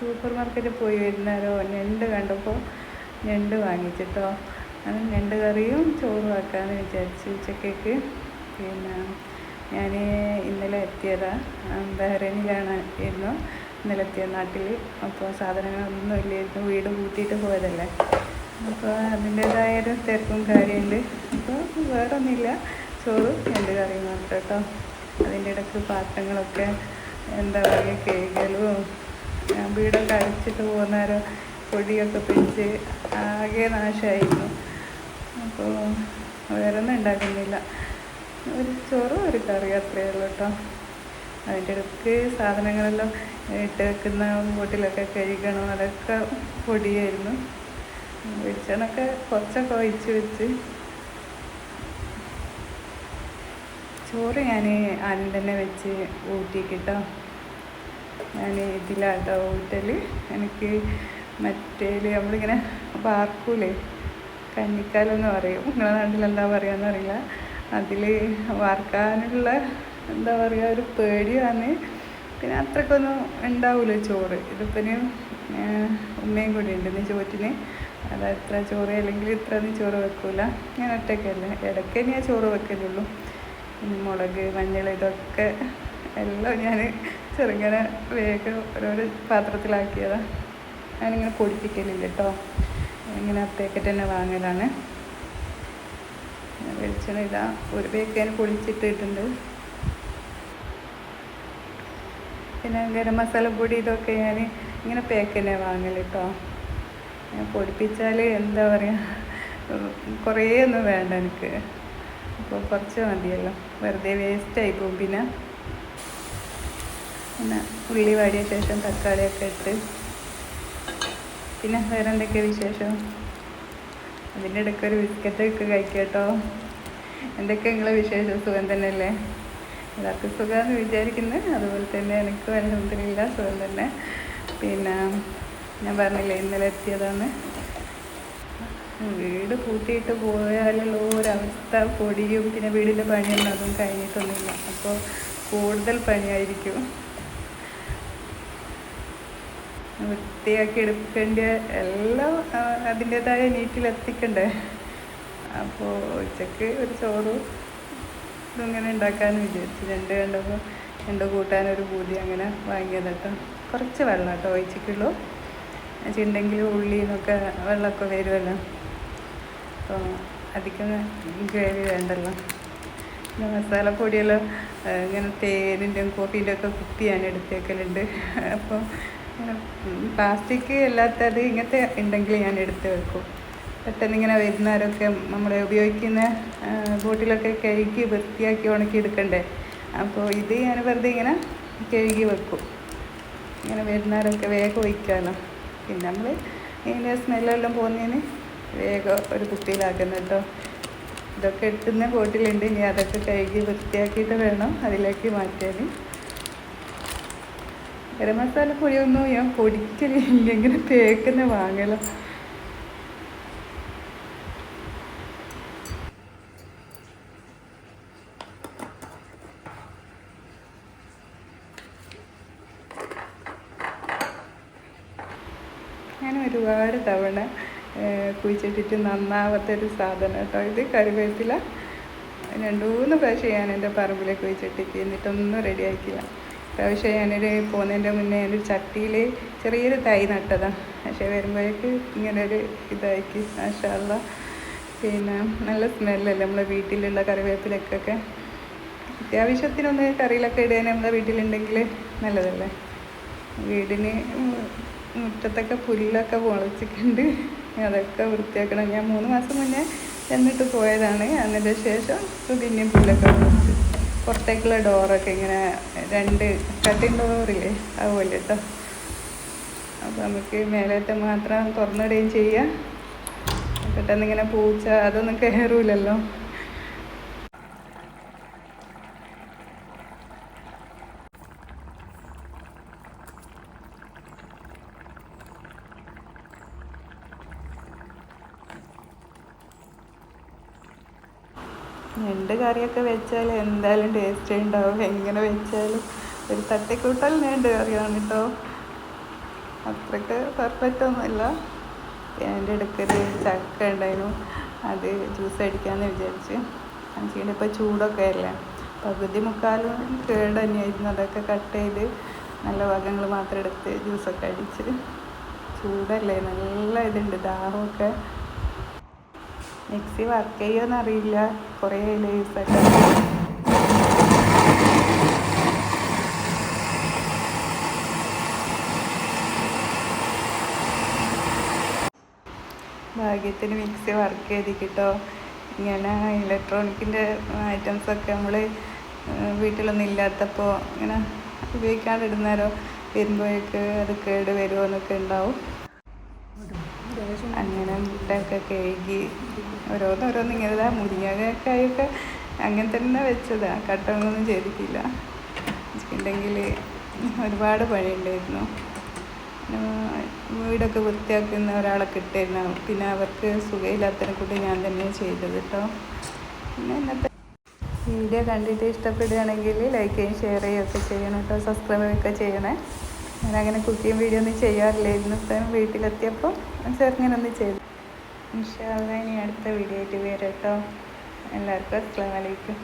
Super മാർക്കറ്റിൽ പോയി വരുന്നേരോ ഞണ്ട് കണ്ടപ്പോൾ ഞണ്ട് വാങ്ങിച്ചിട്ടോ. അത് ഞണ്ട് കറിയും ചോറും ആക്കാമെന്ന് വിചാരിച്ചു ഉച്ചക്കേക്ക്. പിന്നെ ഞാൻ ഇന്നലെ എത്തിയതാണ്, ബഹ്റൈനിലാണ് ഇരുന്നു ഇന്നലെ എത്തിയ നാട്ടിൽ. അപ്പോൾ സാധനങ്ങളൊന്നും ഇല്ലായിരുന്നു, വീട് കൂട്ടിയിട്ട് പോയതല്ലേ. അപ്പോൾ അതിൻ്റേതായൊരു തിരക്കും കാര്യമുണ്ട്. അപ്പോൾ വേറെ ഒന്നുമില്ല, ചോറും ഞണ്ട് കറിയും മാത്രം കേട്ടോ. അതിൻ്റെ ഇടയ്ക്ക് പാത്രങ്ങളൊക്കെ എന്താ പറയുക കേൾക്കലും വീടൊക്കെ അടച്ചിട്ട് പോകുന്നേരം പൊടിയൊക്കെ പിടിച്ച് ആകെ നാശമായിരുന്നു. അപ്പോൾ വേറെ ഒന്നും ഉണ്ടാക്കുന്നില്ല, ഒരു ചോറും ഒരു കറി അത്രയേ ഉള്ളൂ കേട്ടോ. അതിൻ്റെ ഇടയ്ക്ക് സാധനങ്ങളെല്ലാം ഇട്ട് വെക്കുന്ന ബോട്ടിലൊക്കെ കഴുകണം, അതൊക്കെ പൊടിയായിരുന്നു. വെളിച്ചെണ്ണൊക്കെ കുറച്ചൊക്കെ ഒഴിച്ച് വെച്ച്. ചോറ് ഞാൻ ആദ്യം തന്നെ വെച്ച് ഊറ്റിക്കിട്ടോ. ഞാൻ ഇതിലാട്ടോ ഊറ്റൽ. എനിക്ക് മറ്റേൽ നമ്മളിങ്ങനെ വാർക്കൂലേ, കഞ്ഞിക്കാലെന്ന് പറയും, നിങ്ങളുടെ നാട്ടിൽ എന്താ പറയുകയെന്ന് അറിയില്ല. അതിൽ വാർക്കാനുള്ള എന്താ പറയുക ഒരു പേടിയാണ്. പിന്നെ അത്രയ്ക്കൊന്നും ഉണ്ടാവില്ല ചോറ്. ഇതിപ്പം ഉമ്മയും കൂടി ഉണ്ട് ചോറ്റിന്. അത് എത്ര ചോറ് അല്ലെങ്കിൽ ഇത്ര ഒന്നും ചോറ് വെക്കൂല, ഞാൻ ഒറ്റയ്ക്കല്ല, ഇടയ്ക്ക് ഞാൻ ചോറ് വെക്കലുള്ളൂ. മുളക് മഞ്ഞൾ ഇതൊക്കെ എല്ലാം ഞാൻ ചെറുങ്ങനെ വേഗം ഓരോരോ പാത്രത്തിലാക്കിയതാണ്. ഞാനിങ്ങനെ പൊടിപ്പിക്കലില്ല കേട്ടോ, ഇങ്ങനെ പാക്കറ്റ് തന്നെ വാങ്ങലാണ്. വെളിച്ചെണ്ണ ഇതാ ഒരു പേക്കാൻ പൊളിച്ചിട്ടിട്ടുണ്ട്. പിന്നെ ഗരം മസാലപ്പൊടി ഇതൊക്കെ ഞാൻ ഇങ്ങനെ പാക്ക് തന്നെ വാങ്ങൽ കേട്ടോ. ഞാൻ പൊടിപ്പിച്ചാൽ എന്താ പറയുക കുറേ ഒന്നും വേണ്ട എനിക്ക്, അപ്പോൾ കുറച്ച് മതിയല്ലോ, വെറുതെ വേസ്റ്റായി പോകും. പിന്നെ ഉള്ളി വാടിയ ശേഷം തക്കാളിയൊക്കെ ഇട്ട്. പിന്നെ വേറെ എന്തൊക്കെയാണ് വിശേഷം? അതിൻ്റെ ഇടയ്ക്ക് ഒരു ബിസ്ക്കറ്റൊക്കെ കഴിക്കാം കേട്ടോ. എന്തൊക്കെ നിങ്ങളെ വിശേഷം? സുഖം തന്നെയല്ലേ? എല്ലാവർക്കും സുഖമെന്ന് വിചാരിക്കുന്നു. അതുപോലെ തന്നെ എനിക്ക് അൽഹംദുലില്ലാ സുഖം തന്നെ. പിന്നെ ഞാൻ പറഞ്ഞില്ലേ ഇന്നലെ എത്തിയതാണ്. വീട് കൂട്ടിയിട്ട് പോയാലുള്ള ഒരവസ്ഥ, പൊടിയും പിന്നെ വീടിൻ്റെ പണിയൊന്നും അതും കഴിഞ്ഞിട്ടൊന്നുമില്ല. അപ്പോൾ കൂടുതൽ പണിയായിരിക്കും, വൃത്തിയാക്കി എടുക്കേണ്ട എല്ലാം അതിൻ്റേതായ നീറ്റിലെത്തിക്കണ്ടേ. അപ്പോൾ ഉച്ചക്ക് ഒരു ചോറും ഇങ്ങനെ ഉണ്ടാക്കാമെന്ന് വിചാരിച്ചു. രണ്ട് കണ്ടപ്പോൾ രണ്ട് കൂട്ടാനൊരു പൂതി അങ്ങനെ വാങ്ങിയതട്ടോ. കുറച്ച് വെള്ളം കേട്ടോ ഒഴിച്ചിട്ടുള്ളൂ, വെച്ചിട്ടുണ്ടെങ്കിൽ ഉള്ളിൽ നിന്നൊക്കെ വെള്ളമൊക്കെ വരുമല്ലോ. അപ്പോൾ അധികം ഗ്രേവി വേണ്ടല്ലോ. പിന്നെ മസാലപ്പൊടിയെല്ലാം ഇങ്ങനെ തേനിൻ്റെയും കോഫീൻ്റെ ഒക്കെ കുപ്പി ഞാൻ എടുത്തേക്കലുണ്ട്. അപ്പോൾ പ്ലാസ്റ്റിക് അല്ലാത്തത് ഇങ്ങനത്തെ ഉണ്ടെങ്കിൽ ഞാൻ എടുത്ത് വെക്കും. പെട്ടെന്ന് ഇങ്ങനെ വരുന്നവരൊക്കെ നമ്മൾ ഉപയോഗിക്കുന്ന ബോട്ടിലൊക്കെ കഴുകി വൃത്തിയാക്കി ഉണക്കി എടുക്കണ്ടേ. അപ്പോൾ ഇത് ഞാൻ വെറുതെ ഇങ്ങനെ കഴുകി വെക്കും, ഇങ്ങനെ വരുന്നവരൊക്കെ വേഗം ഒഴിക്കാമല്ലോ. പിന്നെ നമ്മൾ ഇതിൻ്റെ സ്മെല്ലെല്ലാം പോകുന്നതിന് വേഗം ഒരു കുപ്പിയിലാക്കുന്ന കേട്ടോ. ഇതൊക്കെ എടുക്കുന്ന ബോട്ടിലുണ്ട്, ഇനി അതൊക്കെ കഴുകി വൃത്തിയാക്കിയിട്ട് വേണം അതിലേക്ക് മാറ്റാൻ. ഗരം മസാല പൊടിയൊന്നും ഞാൻ പൊടിക്കലില്ല, ഇങ്ങനെ തേക്കുന്ന വാങ്ങല. ഞാൻ ഒരുപാട് തവണ കുഴിച്ചിട്ടിട്ട് നന്നാവാത്തൊരു സാധനം കേട്ടോ ഇത്, കറിവേപ്പില. 2-3 പ്രാവശ്യം ഞാൻ എൻ്റെ പറമ്പിലേക്ക് കുഴിച്ചിട്ടിട്ട് എന്നിട്ടൊന്നും റെഡി ആക്കില്ല. പ്രാവശ്യം ഞാനൊരു പോകുന്നതിൻ്റെ മുന്നേ ഞാനൊരു ചട്ടിയിൽ ചെറിയൊരു തൈ നട്ടതാണ്. പക്ഷേ വരുമ്പോഴേക്ക് ഇങ്ങനെ ഒരു ഇതാക്കി മാഷാ അല്ലാഹ്. പിന്നെ നല്ല സ്മെല്ലല്ലേ നമ്മളെ വീട്ടിലുള്ള കറിവേപ്പിലക്കൊക്കെ. അത്യാവശ്യത്തിനൊന്ന് കറിയിലൊക്കെ ഇടാൻ നമ്മളെ വീട്ടിലുണ്ടെങ്കിൽ നല്ലതല്ലേ. വീടിന് മുറ്റത്തൊക്കെ പുല്ലൊക്കെ മുളച്ചിട്ടുണ്ട്, അതൊക്കെ വൃത്തിയാക്കണം. ഞാൻ 3 മാസം മുന്നേ എന്നിട്ട് പോയതാണ്. അതിൻ്റെ ശേഷം പിന്നെയും പുല്ലൊക്കെ മുളച്ച്. പുറത്തേക്കുള്ള ഡോറൊക്കെ ഇങ്ങനെ 2 കട്ടിങ് ഡോറില്ലേ അതുപോലെ കേട്ടോ. അപ്പോൾ നമുക്ക് മേലത്തെ മാത്രം തുറന്നിടുകയും ചെയ്യാം. പെട്ടെന്ന് ഇങ്ങനെ പൂച്ച അതൊന്നും കയറൂലല്ലോ. ഞണ്ട് കറിയൊക്കെ വെച്ചാൽ എന്തായാലും ടേസ്റ്റ് ഉണ്ടാവും. എങ്ങനെ വെച്ചാലും ഒരു തട്ടിക്കൂട്ടൽ ഞണ്ട് കറിയാണ് കേട്ടോ. അത്രയ്ക്ക് പെർഫെക്റ്റ് ഒന്നുമില്ല. എൻ്റെ അടുക്കൽ ചക്ക ഉണ്ടായിരുന്നു, അത് ജ്യൂസ് അടിക്കാമെന്ന് വിചാരിച്ച്. അഞ്ചിൻ്റെ ഇപ്പോൾ ചൂടൊക്കെ അല്ലേ, പകുതി മുക്കാലും കേട് തന്നെയായിരുന്നു. അതൊക്കെ കട്ട് ചെയ്ത് നല്ല ഭാഗങ്ങൾ മാത്രം എടുത്ത് ജ്യൂസൊക്കെ അടിച്ച്. ചൂടല്ലേ, നല്ല ഇതുണ്ട്, ദാഹമൊക്കെ. മിക്സി വർക്ക് ചെയ്യുമെന്നറിയില്ല, കുറേ യൂസൊക്കെ. ഭാഗ്യത്തിന് മിക്സി വർക്ക് ചെയ്ത് കിട്ടോ. ഇങ്ങനെ ഇലക്ട്രോണിക്കിൻ്റെ ഐറ്റംസൊക്കെ നമ്മൾ വീട്ടിലൊന്നും ഇല്ലാത്തപ്പോൾ ഇങ്ങനെ ഉപയോഗിക്കാണ്ടിടുന്നേരോ വരുമ്പോഴേക്ക് അത് കേട് വരുമോ എന്നൊക്കെ ഉണ്ടാവും. അങ്ങനെ മുട്ടയൊക്കെ കഴുകി ഓരോന്നോരോന്ന് ഇങ്ങനെ മുരിങ്ങക്കായൊക്കെ അങ്ങനെ തന്നെ വെച്ചതാണ്, കട്ടൊന്നും ചെയ്തിട്ടില്ല. ഉണ്ടെങ്കിൽ ഒരുപാട് പണിയുണ്ടായിരുന്നു. വീടൊക്കെ വൃത്തിയാക്കുന്ന ഒരാളെ കിട്ടിയിരുന്നു, പിന്നെ അവർക്ക് സുഖമില്ലാത്തതിനെ കൂടി ഞാൻ തന്നെ ചെയ്തത് കേട്ടോ. പിന്നെ ഇന്നത്തെ വീഡിയോ കണ്ടിട്ട് ഇഷ്ടപ്പെടുകയാണെങ്കിൽ ലൈക്ക് ചെയ്യും, ഷെയർ ചെയ്യുകയൊക്കെ ചെയ്യണം കേട്ടോ. സബ്സ്ക്രൈബൊക്കെ ചെയ്യണേ. ഞാനങ്ങനെ കുക്കിംഗ് വീഡിയോ ഒന്നും ചെയ്യാറില്ലായിരുന്നു, ഇപ്പം വീട്ടിലെത്തിയപ്പോൾ ചെറുങ്ങനെ ഒന്ന് ചെയ്തു. ഇൻഷാ അല്ലാഹ് ഇനി അടുത്ത വീഡിയോ ആയിട്ട് വരാം കേട്ടോ. എല്ലാവർക്കും അസ്സലാമു അലൈക്കും.